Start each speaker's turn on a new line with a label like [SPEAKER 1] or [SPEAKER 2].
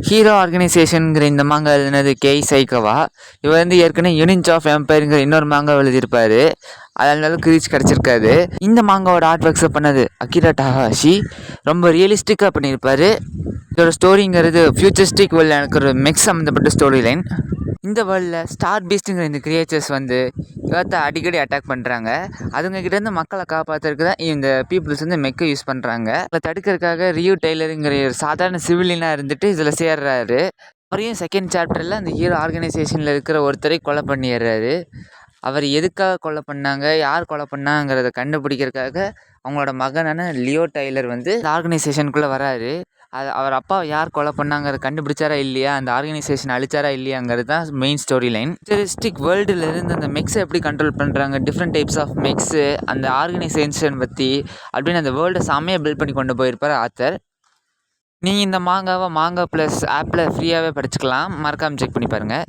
[SPEAKER 1] Hero ஆர்கனைசேஷனுங்கிற இந்த மாங்கா எழுதினது கே சைக்கவா. இவர் வந்து ஏற்கனவே யூனின்ஸ் ஆஃப் எம்பையருங்கிற இன்னொரு மாங்கா எழுதியிருப்பாரு. அதனால ரீச் கிடச்சிருக்காது. இந்த மாங்காவோட ஆர்ட் ஒர்க்ஸை பண்ணது அகிரா டகாஷி. ரொம்ப ரியலிஸ்டிக்காக பண்ணியிருப்பாரு. இதோட ஸ்டோரிங்கிறது ஃபியூச்சரிஸ்டிக் வேர்ல்டில் எனக்கு ஒரு மெக்ஸ் சம்மந்தப்பட்ட ஸ்டோரி லைன். இந்த வேர்ல்டில் ஸ்டார் பீஸ்ட்டுங்கிற இந்த கிரியேச்சர்ஸ் வந்து ஏர்த்தை அடிக்கடி அட்டாக் பண்ணுறாங்க. அதுங்ககிட்டேருந்து மக்களை காப்பாற்றுறதுக்கு தான் இந்த பீப்புள்ஸ் வந்து மெக்கை யூஸ் பண்ணுறாங்க. அதை தடுக்கிறதுக்காக ரியூ டெய்லருங்கிற ஒரு சாதாரண சிவிலியனாக இருந்துட்டு இதில் சேர்றாரு. அவரையும் செகண்ட் சாப்டரில் அந்த ஹீரோ ஆர்கனைசேஷனில் இருக்கிற ஒருத்தரை கொலை பண்ணிடுறாரு. அவர் எதுக்காக கொலை பண்ணாங்க, யார் கொலை பண்ணாங்கிறத கண்டுபிடிக்கிறதுக்காக அவங்களோட மகனான லியோ டெய்லர் வந்து இந்த ஆர்கனைசேஷனுக்குள்ளே வராரு. அவர் அப்பா யார் கொலை பண்ணாங்கிறத கண்டுபிடிச்சாரா இல்லையா, அந்த ஆர்கனைசேஷன் அழிச்சாரா இல்லையாங்கிறது தான் மெயின் ஸ்டோரி லைன். ஃபியூச்சரிஸ்டிக் வேர்ல்டில் இருந்து அந்த மெக்ஸை எப்படி கண்ட்ரோல் பண்ணுறாங்க, டிஃப்ரெண்ட் டைப்ஸ் ஆஃப் மெக்ஸு, அந்த ஆர்கனைசேஷன் பற்றி அப்படின்னு அந்த வேர்ல்டை செம்மையாக பில்ட் பண்ணி கொண்டு போயிருப்பார் ஆத்தர். நீங்கள் இந்த மாங்காவை மாங்கா ப்ளஸ் ஆப்பில் ஃப்ரீயாகவே படிச்சுக்கலாம். மறக்காமல் செக் பண்ணி பாருங்கள்.